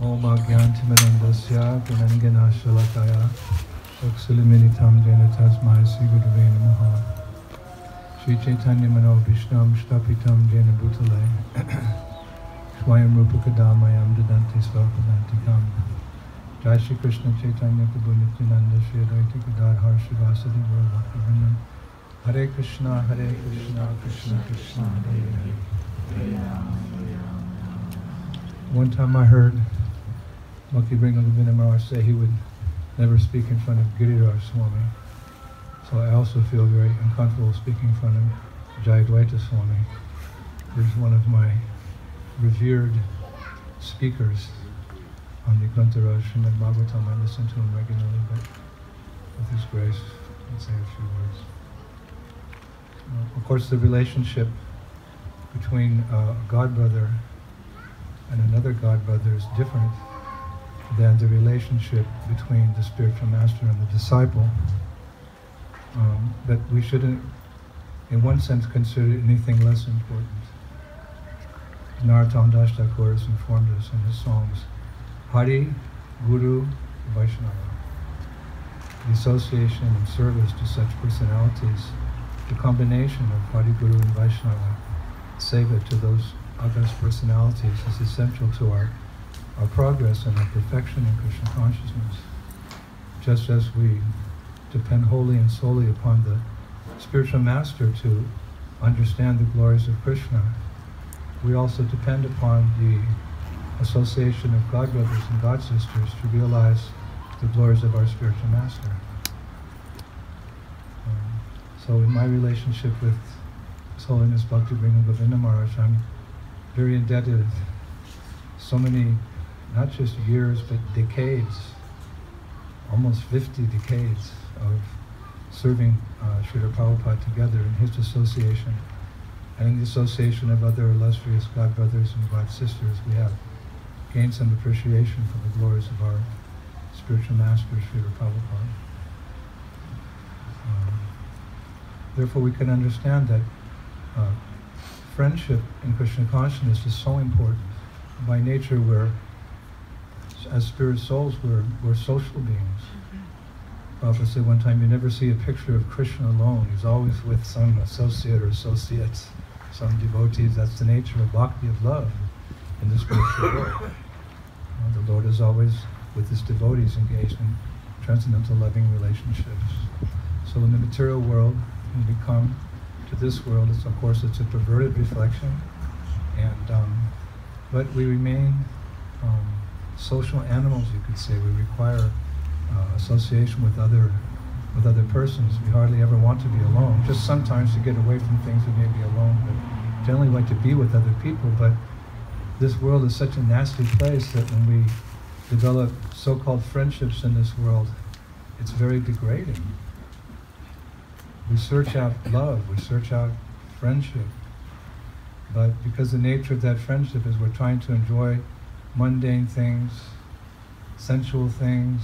Om Agyantimirandasya Gunangana Shalakaya Aksuliminitam Jena Tasmai Sigurave Namaha Shri Chaitanya Mano Vishnam Shtapitam Jena Bhutale Swayam Rupakadamayam Dadanti Svapadantikam Jai Shri Krishna Chaitanya Prabhu Nityananda Shri Advaita Gadadhar Shivasadi Gaura Bhaktivinoda Hare Krishna Krishna Krishna Hare Hare. One time I heard Govinda Maharaj say he would never speak in front of Giriraj Swami. So I also feel very uncomfortable speaking in front of Jayadvaita Swami, who's one of my revered speakers on the Grantha Srimad Bhagavatam. I listen to him regularly, but with his grace, I'll say a few words. Of course, the relationship between a godbrother and another godbrother is different than the relationship between the spiritual master and the disciple. But we shouldn't, in one sense, consider anything less important. Narottam Das Thakur has informed us in his songs, Hari, Guru, Vaishnava. The association and service to such personalities, the combination of Hari, Guru, and Vaishnava, seva to those august personalities is essential to our progress and our perfection in Krishna consciousness. Just as we depend wholly and solely upon the spiritual master to understand the glories of Krishna, we also depend upon the association of God brothers and God sisters to realize the glories of our spiritual master. So in my relationship with His Holiness Bhakti Govinda Maharaj, I'm very indebted. So many, not just years, but decades, almost 50 decades of serving Srila Prabhupada together in his association and in the association of other illustrious God brothers and God sisters. We have gained some appreciation for the glories of our spiritual master, Srila Prabhupada. Therefore, we can understand that friendship in Krishna consciousness is so important. By nature, as spirit souls, we're social beings. Prabhupada said one time, you never see a picture of Krishna alone. He's always with some associate or associates, some devotees. That's the nature of bhakti, of love, in the spiritual world. The Lord is always with his devotees engaged in transcendental loving relationships. So in the material world, when we come to this world, it's a perverted reflection, but we remain social animals, you could say. We require association with other persons. We hardly ever want to be alone. Just sometimes to get away from things we may be alone, but generally like to be with other people. But this world is such a nasty place that when we develop so-called friendships in this world, it's very degrading. We search out love, we search out friendship, but because the nature of that friendship is we're trying to enjoy mundane things, sensual things.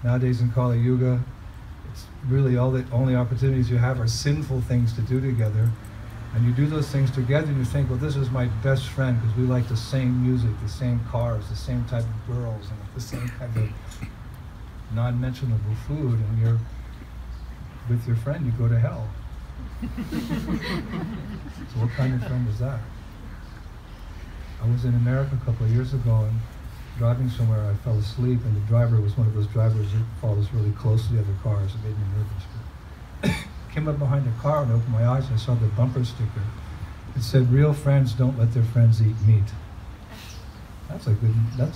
Nowadays in Kali Yuga, it's really the only opportunities you have are sinful things to do together. And you do those things together and you think, well, this is my best friend because we like the same music, the same cars, the same type of girls, and the same type of non-mentionable food, and you're with your friend, you go to hell. So what kind of friend is that? I was in America a couple of years ago and driving somewhere, I fell asleep, and the driver was one of those drivers that follows really closely other cars. It made me nervous. Came up behind the car and opened my eyes and I saw the bumper sticker. It said, "Real friends don't let their friends eat meat." That's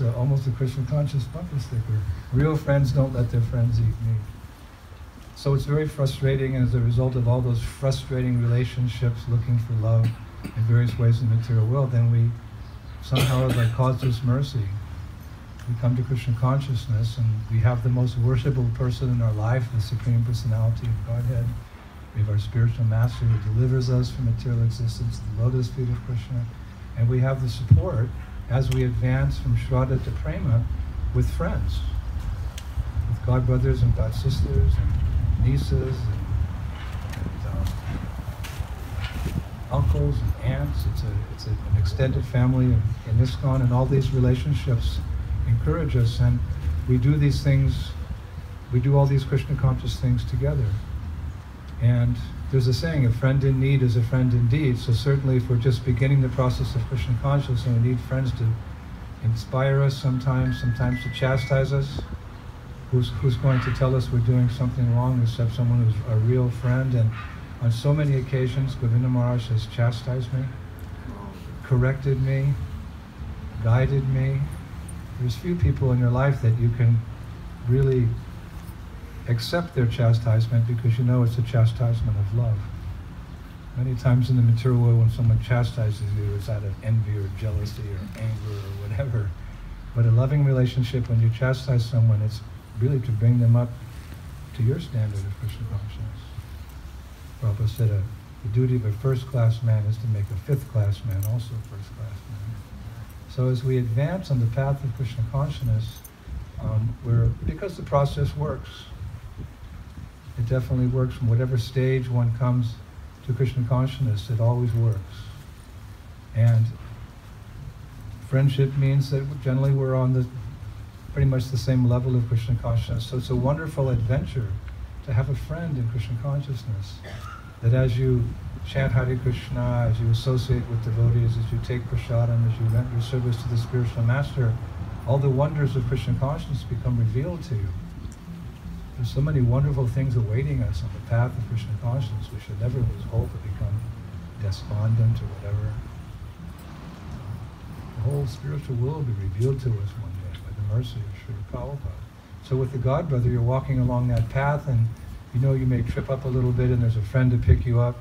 almost a Krishna conscious bumper sticker. Real friends don't let their friends eat meat. So it's very frustrating, and as a result of all those frustrating relationships, looking for love in various ways in the material world, then we somehow cause this mercy. We come to Krishna consciousness and we have the most worshipable person in our life, the Supreme Personality of Godhead. We have our spiritual master who delivers us from material existence, the lotus feet of Krishna. And we have the support as we advance from Shraddha to Prema with friends, with God brothers and God sisters and nieces and uncles and aunts. It's an extended family in ISKCON, and all these relationships encourage us, and we do these things, we do all these Krishna conscious things together. And there's a saying, a friend in need is a friend indeed. So certainly if we're just beginning the process of Krishna consciousness and we need friends to inspire us sometimes to chastise us, who's going to tell us we're doing something wrong except someone who's a real friend? And on so many occasions, Govinda Maharaj has chastised me, corrected me, guided me. There's few people in your life that you can really accept their chastisement because you know it's a chastisement of love. Many times in the material world when someone chastises you, it's out of envy or jealousy or anger or whatever. But a loving relationship, when you chastise someone, it's really to bring them up to your standard of Krishna consciousness. Prabhupada said the duty of a first-class man is to make a fifth-class man also a first-class man. So as we advance on the path of Krishna consciousness, because the process works, it definitely works from whatever stage one comes to Krishna consciousness, it always works. And friendship means that generally we're on pretty much the same level of Krishna consciousness. So it's a wonderful adventure to have a friend in Krishna consciousness. That as you chant Hare Krishna, as you associate with devotees, as you take prasadam, as you render your service to the spiritual master, all the wonders of Krishna consciousness become revealed to you. There's so many wonderful things awaiting us on the path of Krishna consciousness. We should never lose hope or become despondent or whatever. The whole spiritual will will be revealed to us one day by the mercy of Srila Prabhupada. So with the God Brother, you're walking along that path, and you know you may trip up a little bit, and there's a friend to pick you up.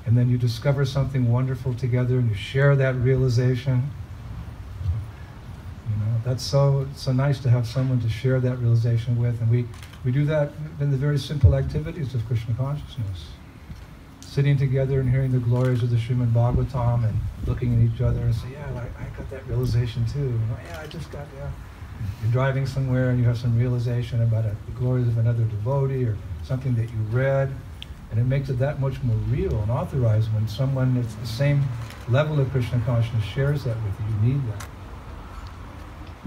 And then you discover something wonderful together, and you share that realization. That's so nice to have someone to share that realization with, and we do that in the very simple activities of Krishna consciousness. Sitting together and hearing the glories of the Srimad Bhagavatam and looking at each other and say, yeah, I got that realization too. Yeah, I just got, yeah. You're driving somewhere and you have some realization about the glories of another devotee or something that you read, and it makes it that much more real and authorized when someone that's the same level of Krishna consciousness shares that with you. You need that.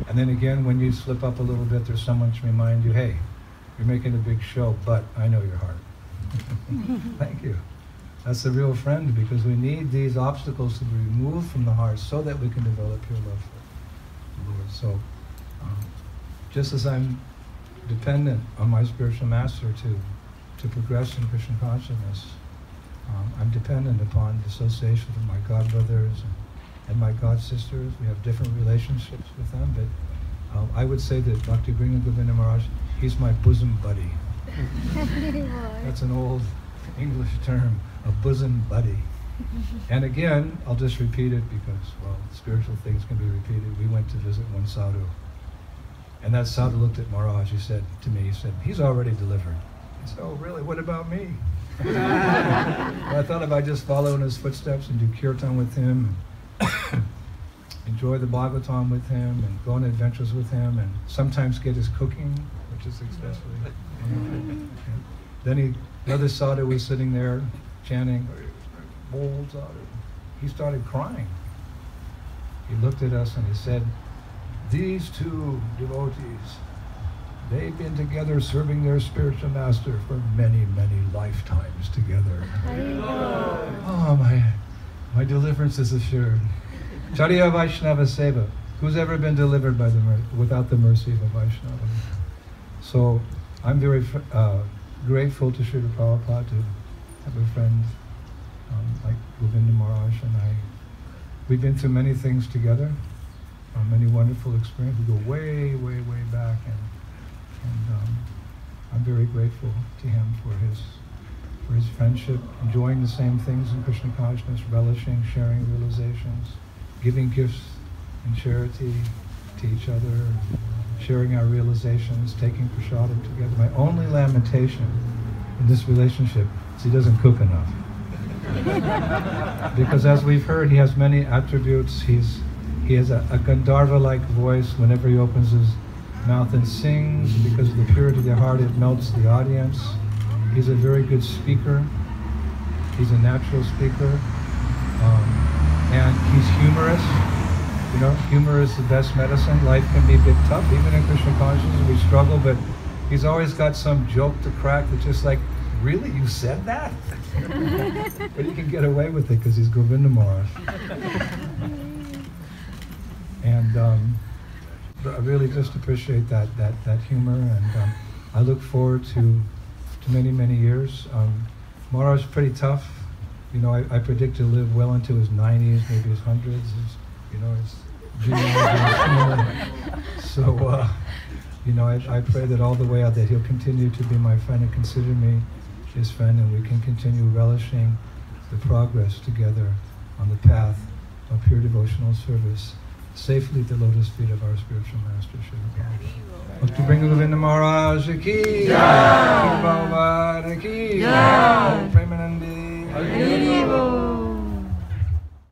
And then again, when you slip up a little bit, there's someone to remind you, hey, you're making a big show, but I know your heart. Thank you. That's the real friend, because we need these obstacles to be removed from the heart so that we can develop pure love for the Lord. So, just as I'm dependent on my spiritual master to progress in Krishna consciousness, I'm dependent upon the association with my God brothers and my God sisters. We have different relationships with them, but I would say that Bhakti Govinda Maharaj, he's my bosom buddy. That's an old English term, a bosom buddy. And again, I'll just repeat it because, well, spiritual things can be repeated. We went to visit one sadhu, and that sadhu looked at Maharaj. He said to me, he's already delivered. I said, oh, really? What about me? Well, I thought if I just follow in his footsteps and do kirtan with him, enjoy the Bhagavatam with him, and go on adventures with him, and sometimes get his cooking, which is especially. Then another sadhu was sitting there chanting, old sadhu. He started crying. He looked at us and he said, these two devotees, they've been together serving their spiritual master for many, many lifetimes together. Oh, my deliverance is assured. Charya Vaishnava Seva. Who's ever been delivered by without the mercy of a Vaishnava? So I'm very grateful to Srila Prabhupada to have a friend like Govinda Maharaj and I. We've been through many things together, many wonderful experiences. We go way, way, way back, and I'm very grateful to him for his friendship, enjoying the same things in Krishna consciousness, relishing, sharing realizations, giving gifts in charity to each other, sharing our realizations, taking prasadam together. My only lamentation in this relationship is he doesn't cook enough. Because as we've heard, he has many attributes. He has a Gandharva-like voice. Whenever he opens his mouth and sings, because of the purity of the heart, it melts the audience. He's a very good speaker. He's a natural speaker. And he's humorous. You know, humor is the best medicine. Life can be a bit tough, even in Krishna consciousness, we struggle, but he's always got some joke to crack that's just like, really, you said that? But he can get away with it because he's Govinda Maharaj. And I really just appreciate that humor, and I look forward to many, many years. Maharaj is pretty tough. You know, I predict to live well into his 90s, maybe his 100s. So, you know, I pray that all the way out that he'll continue to be my friend and consider me his friend, and we can continue relishing the progress together on the path of pure devotional service, safely at the lotus feet of our spiritual master, Srila. Bhakti Vrinda Govinda Maharaj ki Jai, Bhava ki Jai, Premanandi.